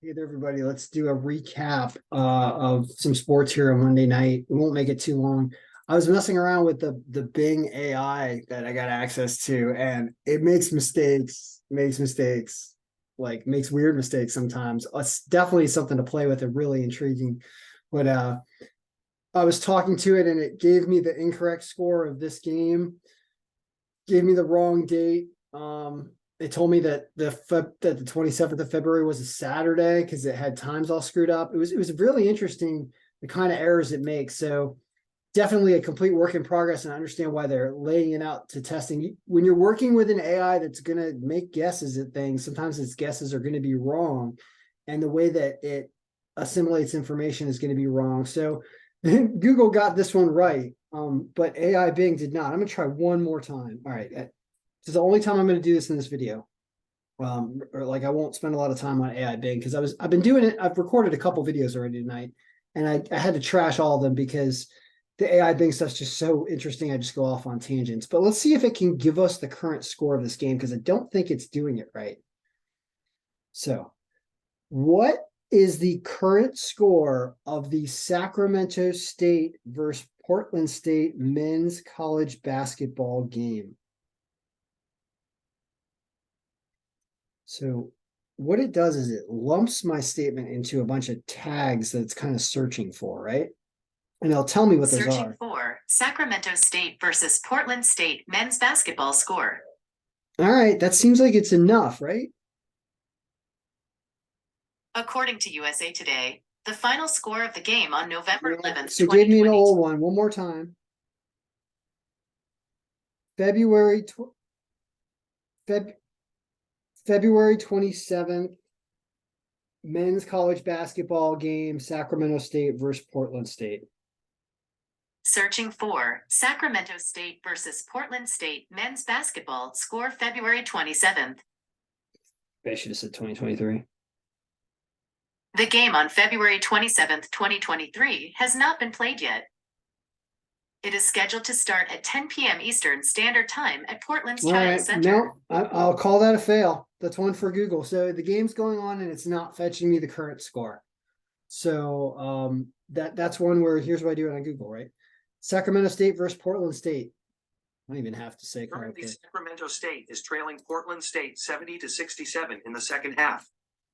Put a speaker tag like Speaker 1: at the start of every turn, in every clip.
Speaker 1: Hey there, everybody. Let's do a recap of some sports here on Monday night. We won't make it too long. I was messing around with the Bing AI that I got access to, and it makes mistakes, like makes weird mistakes sometimes. It's definitely something to play with and really intriguing. But I was talking to it, and it gave me the incorrect score of this game, gave me the wrong date. It told me that the 27th of February was a Saturday because it had times all screwed up. It was really interesting the kind of errors it makes. So definitely a complete work in progress, and I understand why they're laying it out to testing. When you're working with an AI that's going to make guesses at things, sometimes its guesses are going to be wrong, and the way that it assimilates information is going to be wrong. So Google got this one right, but AI Bing did not. I'm going to try one more time. All right. This is the only time I'm going to do this in this video. Or like I won't spend a lot of time on AI Bing because I've been doing it. I've recorded a couple videos already tonight, and I had to trash all of them because the AI Bing stuff's just so interesting. I just go off on tangents. But let's see if it can give us the current score of this game because I don't think it's doing it right. So, what is the current score of the Sacramento State versus Portland State men's college basketball game? So what it does is it lumps my statement into a bunch of tags that it's kind of searching for, right? And it'll tell me what those
Speaker 2: Searching
Speaker 1: are.
Speaker 2: for Sacramento State versus Portland State men's basketball score.
Speaker 1: All right, that seems like it's enough, right?
Speaker 2: According to USA Today, the final score of the game on November 11th,
Speaker 1: So give me an
Speaker 2: 2020.
Speaker 1: old one more time. February February 27th, men's college basketball game, Sacramento State versus Portland State.
Speaker 2: Searching for Sacramento State versus Portland State men's basketball score February 27th.
Speaker 1: I should have said 2023.
Speaker 2: The game on February 27th, 2023 has not been played yet. It is scheduled to start at 10 p.m. Eastern Standard Time at Portland's Child Center.
Speaker 1: No, I'll call that a fail. That's one for Google. So the game's going on and it's not fetching me the current score. So that's one where here's what I do on Google, right? Sacramento State versus Portland State. I don't even have to say
Speaker 3: currently Sacramento State is trailing Portland State 70-67 in the second half.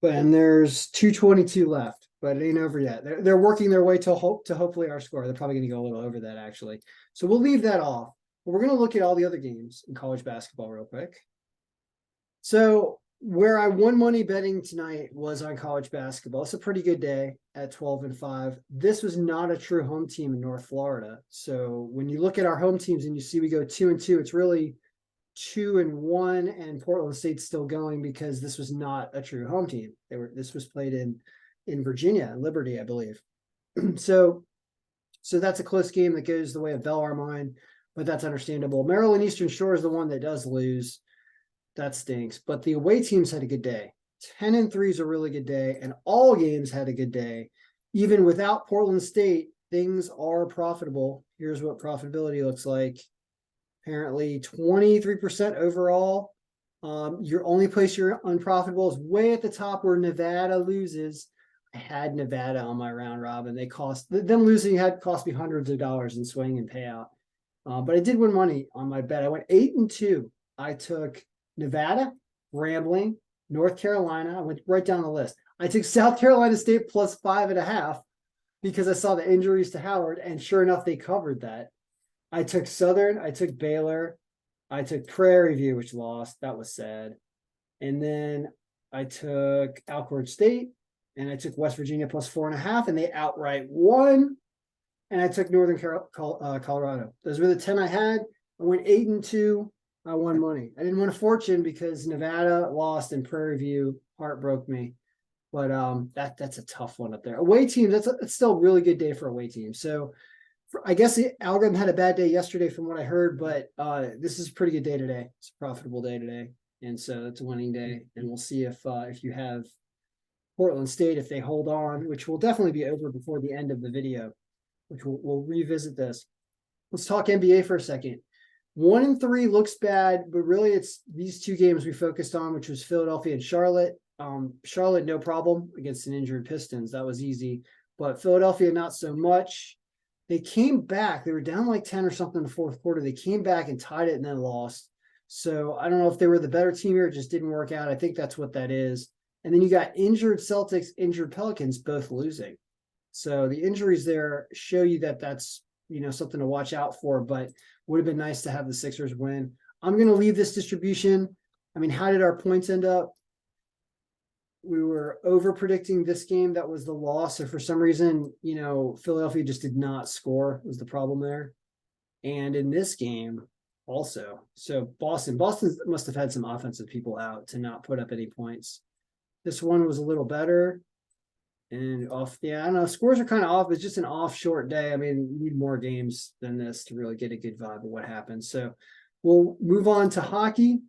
Speaker 1: And there's 2:22 left, but it ain't over yet. They're working their way to hopefully our score. They're probably going to go a little over that actually. So we'll leave that off. But we're going to look at all the other games in college basketball real quick. So where I won money betting tonight was on college basketball. It's a pretty good day at 12-5. This was not a true home team in North Florida. So when you look at our home teams and you see we go 2-2, it's really 2-1, and Portland State's still going because this was not a true home team. This was played in Virginia, Liberty, I believe. So that's a close game that goes the way of Bellarmine, but that's understandable. Maryland Eastern Shore is the one that does lose. That stinks. But the away teams had a good day. 10-3 is a really good day, and all games had a good day. Even without Portland State, things are profitable. Here's what profitability looks like. Apparently 23% overall. Your only place you're unprofitable is way at the top where Nevada loses. I had Nevada on my round robin. Them losing had cost me hundreds of dollars in swing and payout. But I did win money on my bet. I went 8-2. I took Nevada, Grambling, North Carolina. I went right down the list. I took South Carolina State plus 5.5 because I saw the injuries to Howard, and sure enough, they covered that. I took Southern, I took Baylor, I took Prairie View, which lost. That was sad. And then I took Alcorn State, and I took West Virginia plus 4.5, and they outright won. And I took Northern Colorado. Those were the 10 I had. I went 8-2. I won money. I didn't win a fortune because Nevada lost and Prairie View heartbroke me. But that's a tough one up there. Away teams, it's still a really good day for away teams. So I guess the algorithm had a bad day yesterday from what I heard, but this is a pretty good day today. It's a profitable day today. And so it's a winning day. And we'll see if you have Portland State, if they hold on, which will definitely be over before the end of the video, which we'll revisit this. Let's talk NBA for a second. 1-3 looks bad, but really it's these two games we focused on, which was Philadelphia and Charlotte. Charlotte, no problem against an injured Pistons. That was easy. But Philadelphia, not so much. They came back. They were down like 10 or something in the fourth quarter. They came back and tied it and then lost. So I don't know if they were the better team here. It just didn't work out. I think that's what that is. And then you got injured Celtics, injured Pelicans, both losing. So the injuries there show you that that's, something to watch out for, but would have been nice to have the Sixers win. I'm going to leave this distribution. I mean, how did our points end up? We were over predicting this game. That was the loss. So for some reason, Philadelphia just did not score was the problem there. And in this game also, so Boston must have had some offensive people out to not put up any points. This one was a little better and off. Yeah, I don't know. Scores are kind of off. It's just an off short day. I mean, you need more games than this to really get a good vibe of what happened. So we'll move on to hockey.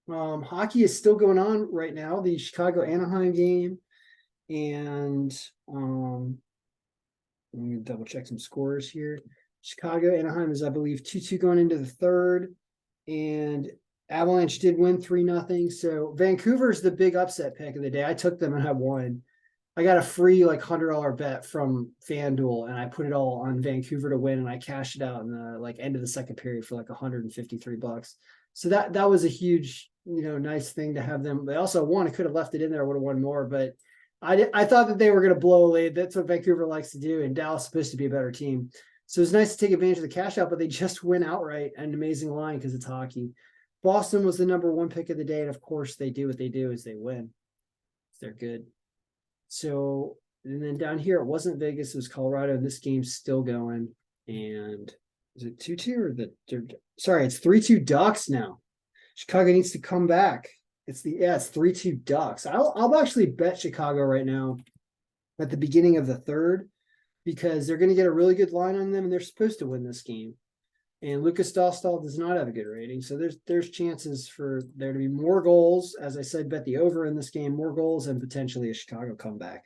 Speaker 1: Hockey is still going on right now, the Chicago Anaheim game. And let me double check some scores here. Chicago Anaheim is, I believe, 2-2 going into the third. And Avalanche did win 3-0. So Vancouver's the big upset pick of the day. I took them and I won. I got a free like $100 bet from FanDuel and I put it all on Vancouver to win and I cashed it out in the like end of the second period for like $153. So that was a huge, nice thing to have them. They also won. I could have left it in there. I would have won more, but I thought that they were going to blow a lead. That's what Vancouver likes to do. And Dallas is supposed to be a better team. So it's nice to take advantage of the cash out, but they just win outright. An amazing line because it's hockey. Boston was the number one pick of the day. And of course they do what they do is they win. They're good. So, and then down here, it wasn't Vegas, it was Colorado. And this game's still going. And is it 2-2 or sorry, it's 3-2 Ducks now. Chicago needs to come back. It's 3-2 Ducks. I'll actually bet Chicago right now at the beginning of the third because they're going to get a really good line on them and they're supposed to win this game. And Lucas Dostal does not have a good rating. So there's chances for there to be more goals. As I said, bet the over in this game, more goals and potentially a Chicago comeback.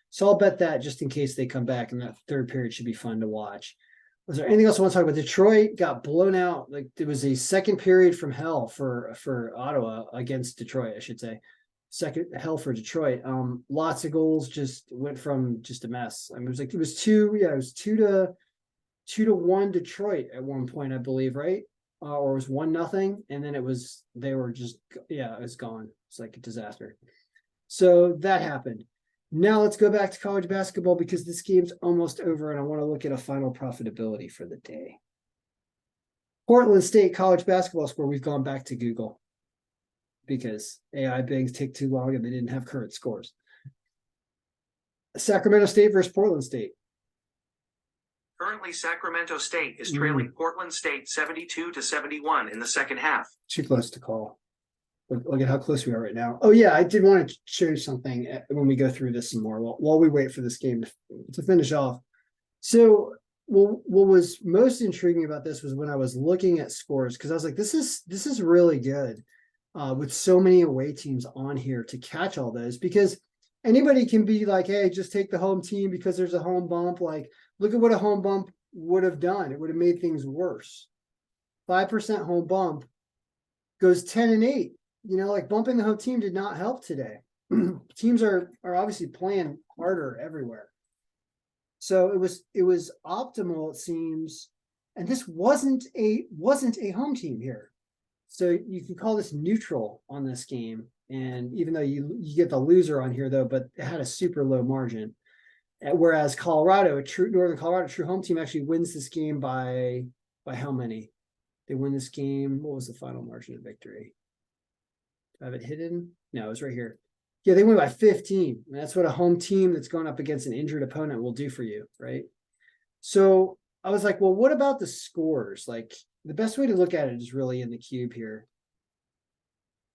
Speaker 1: So I'll bet that just in case they come back, and that third period should be fun to watch. Was there anything else I want to talk about? Detroit got blown out. Like it was a second period from hell for Ottawa against Detroit, I should say. Second hell for Detroit. Lots of goals, just went from just a mess. I mean, it was 2-1 Detroit at one point, I believe, right? Or it was 1-0, and then it was it was gone. It's like a disaster. So that happened. Now let's go back to college basketball because this game's almost over, and I want to look at a final profitability for the day. Portland State college basketball score. We've gone back to Google because AI bangs take too long and they didn't have current scores. Sacramento State versus Portland State.
Speaker 3: Currently, Sacramento State is trailing Portland State 72-71 in the second half.
Speaker 1: Too close to call. Look at how close we are right now. Oh yeah, I did want to show you something when we go through this some more while we wait for this game to finish off. So what was most intriguing about this was when I was looking at scores, because I was like, this is really good with so many away teams on here to catch all those, because anybody can be like, hey, just take the home team because there's a home bump. Like, look at what a home bump would have done. It would have made things worse. 5% home bump goes 10-8. Like bumping the home team did not help today. Teams are obviously playing harder everywhere. So it was optimal, it seems. And this wasn't a home team here. So you can call this neutral on this game. And even though you get the loser on here though, but it had a super low margin. Whereas Colorado, Northern Colorado, true home team actually wins this game by how many? They win this game. What was the final margin of victory? Do I have it hidden? No, it was right here. Yeah, they win by 15. And that's what a home team that's going up against an injured opponent will do for you, right? So I was like, well, what about the scores? Like the best way to look at it is really in the cube here.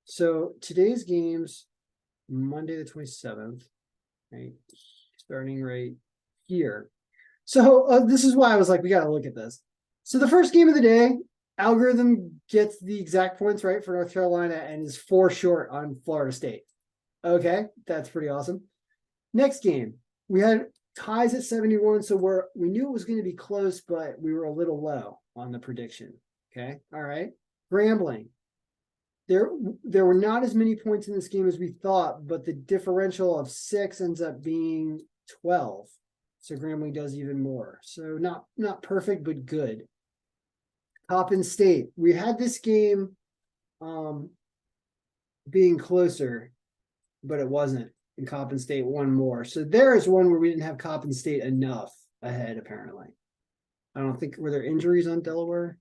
Speaker 1: So today's games, Monday the 27th, right? Starting right here. So this is why I was like, we got to look at this. So the first game of the day, algorithm gets the exact points right for North Carolina and is 4 short on Florida State. Okay, that's pretty awesome. Next game, we had ties at 71, so we knew it was going to be close, but we were a little low on the prediction. Okay, all right. Grambling, there were not as many points in this game as we thought, but the differential of 6 ends up being 12. So Grambling does even more. So not perfect, but good. Coppin State. We had this game being closer, but it wasn't. And Coppin State won more. So there is one where we didn't have Coppin State enough ahead, apparently. I don't think, were there injuries on Delaware?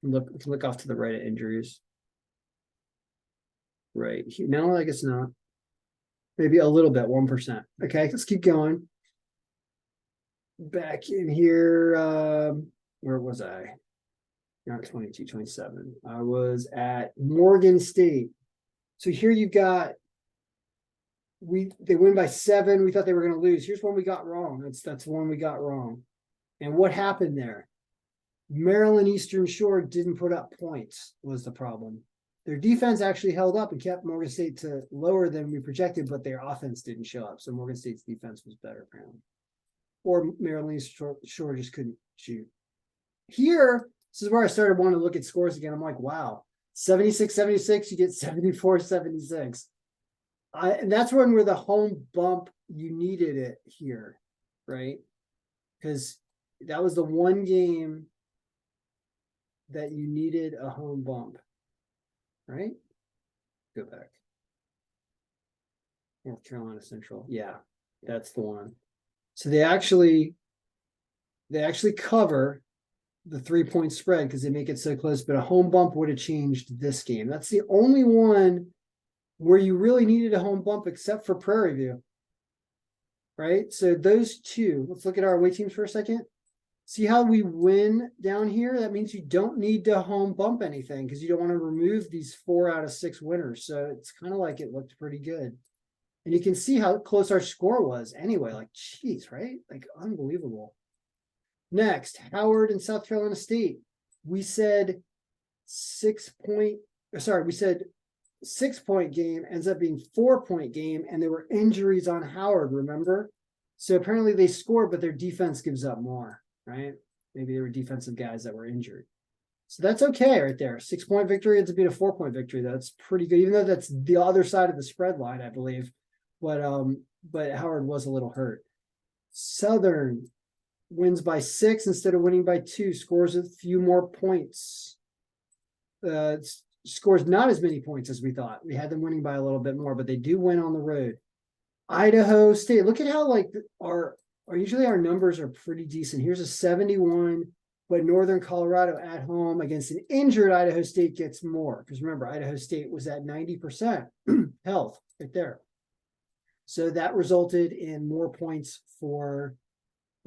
Speaker 1: Look off to the right at injuries. Right. No, I guess not. Maybe a little bit, 1%. Okay, let's keep going. Back in here, where was I? Not 22, 27. I was at Morgan State. So here you've got, they win by 7. We thought they were going to lose. Here's one we got wrong. That's one we got wrong. And what happened there? Maryland Eastern Shore didn't put up points was the problem. Their defense actually held up and kept Morgan State to lower than we projected, but their offense didn't show up. So Morgan State's defense was better, apparently. Or Maryland Eastern Shore just couldn't shoot. Here, this is where I started wanting to look at scores again. I'm like, wow, 76-76, you get 74-76. And that's when we're the home bump, you needed it here, right? Because that was the one game that you needed a home bump, right? Go back. North Carolina Central. Yeah, that's the one. So they actually cover the 3-point spread because they make it so close, but a home bump would have changed this game. That's the only one where you really needed a home bump except for Prairie View. Right? So those two, let's look at our away teams for a second. See how we win down here? That means you don't need to home bump anything because you don't want to remove these 4 out of 6 winners. So it's kind of like it looked pretty good. And you can see how close our score was anyway. Like, geez, right? Like, unbelievable. Next, Howard and South Carolina State. We said 6-point game ends up being 4-point game, and there were injuries on Howard, remember? So apparently they scored, but their defense gives up more, right? Maybe there were defensive guys that were injured. So that's okay right there. 6-point victory ends up being a 4-point victory. That's pretty good, even though that's the other side of the spread line, I believe. But Howard was a little hurt. Southern wins by 6 instead of winning by 2, scores a few more points. Scores not as many points as we thought. We had them winning by a little bit more, but they do win on the road. Idaho State, look at how like usually our numbers are pretty decent. Here's a 71, but Northern Colorado at home against an injured Idaho State gets more. Because remember, Idaho State was at 90% health right there. So that resulted in more points for,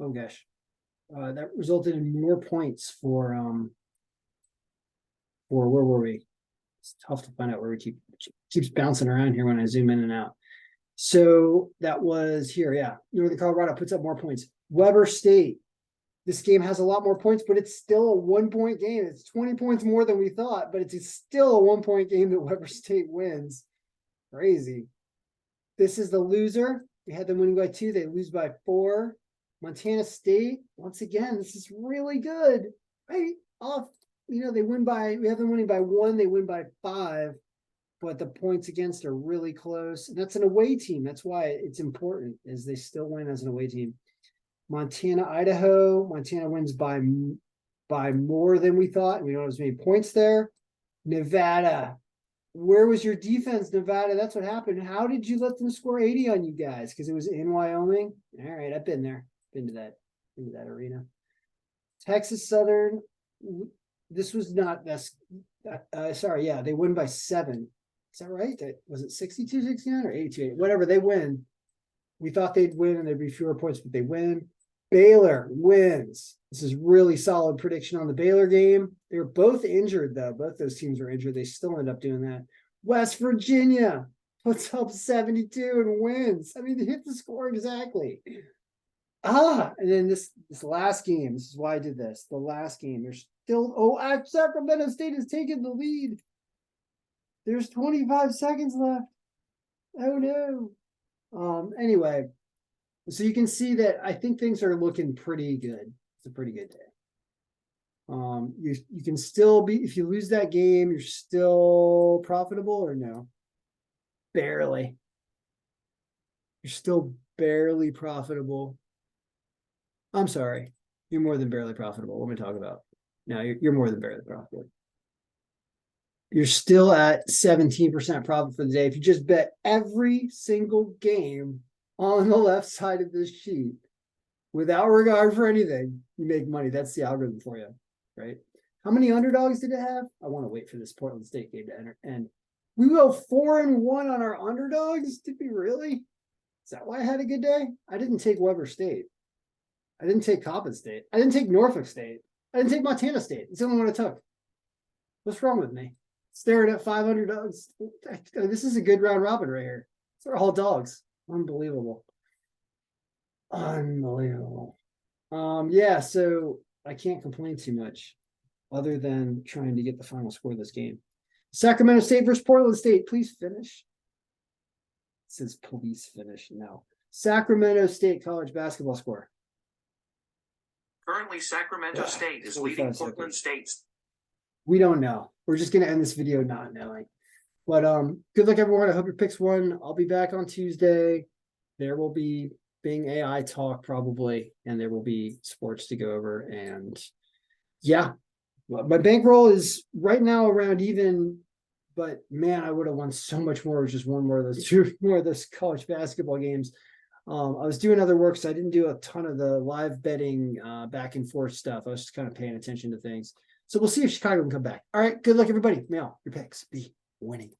Speaker 1: that resulted in more points for where were we? It's tough to find out where we keeps bouncing around here when I zoom in and out. So that was here, yeah. Northern Colorado puts up more points. Weber State. This game has a lot more points, but it's still a 1-point game. It's 20 points more than we thought, but it's still a 1-point game that Weber State wins. Crazy. This is the loser. We had them winning by 2. They lose by 4. Montana State, once again, this is really good. Right off, we have them winning by 1. They win by 5. But the points against are really close. And that's an away team. That's why it's important, is they still win as an away team. Montana, Idaho. Montana wins by more than we thought. We don't have as many points there. Nevada. Where was your defense, Nevada? That's what happened. How did you let them score 80 on you guys? Because it was in Wyoming. All right, I've been there. Been to that arena. Texas Southern. This was not they win by 7. Is that right? Was it 62-69 or 82? Whatever, they win. We thought they'd win and there'd be fewer points, but they win. Baylor wins. This is really solid prediction on the Baylor game. They were both injured, though. Both those teams were injured. They still end up doing that. West Virginia puts up 72 and wins. I mean, they hit the score exactly. And then this last game, this is why I did this. The last game, there's still, Sacramento State has taken the lead. There's 25 seconds left. Oh no. Anyway, so you can see that I think things are looking pretty good. It's a pretty good day. You can still be, if you lose that game, you're still profitable or no? Barely. You're still barely profitable. I'm sorry. You're more than barely profitable. What am I talking about? No, you're more than barely profitable. You're still at 17% profit for the day. If you just bet every single game on the left side of this sheet without regard for anything, you make money. That's the algorithm for you, right? How many underdogs did it have? I want to wait for this Portland State game to enter. And we go 4-1 on our underdogs. Did we really? Is that why I had a good day? I didn't take Weber State. I didn't take Coppin State. I didn't take Norfolk State. I didn't take Montana State. It's the only one I took. What's wrong with me? Staring at 500 dogs. This is a good round robin right here. These are all dogs. Unbelievable. Unbelievable. Yeah, so I can't complain too much other than trying to get the final score of this game. Sacramento State versus Portland State. Please finish. It says please finish. No. Sacramento State college basketball score.
Speaker 3: Currently, Sacramento State is
Speaker 1: 45
Speaker 3: leading
Speaker 1: seconds.
Speaker 3: Portland State's.
Speaker 1: We don't know. We're just gonna end this video not knowing. But good luck everyone. I hope your picks won. I'll be back on Tuesday. There will be Bing AI talk probably, and there will be sports to go over. And yeah, my bankroll is right now around even, but man, I would have won so much more with just one more of those two more of those college basketball games. I was doing other work, so I didn't do a ton of the live betting back and forth stuff. I was just kind of paying attention to things. So we'll see if Chicago can come back. All right, good luck, everybody. Mail your picks be winning.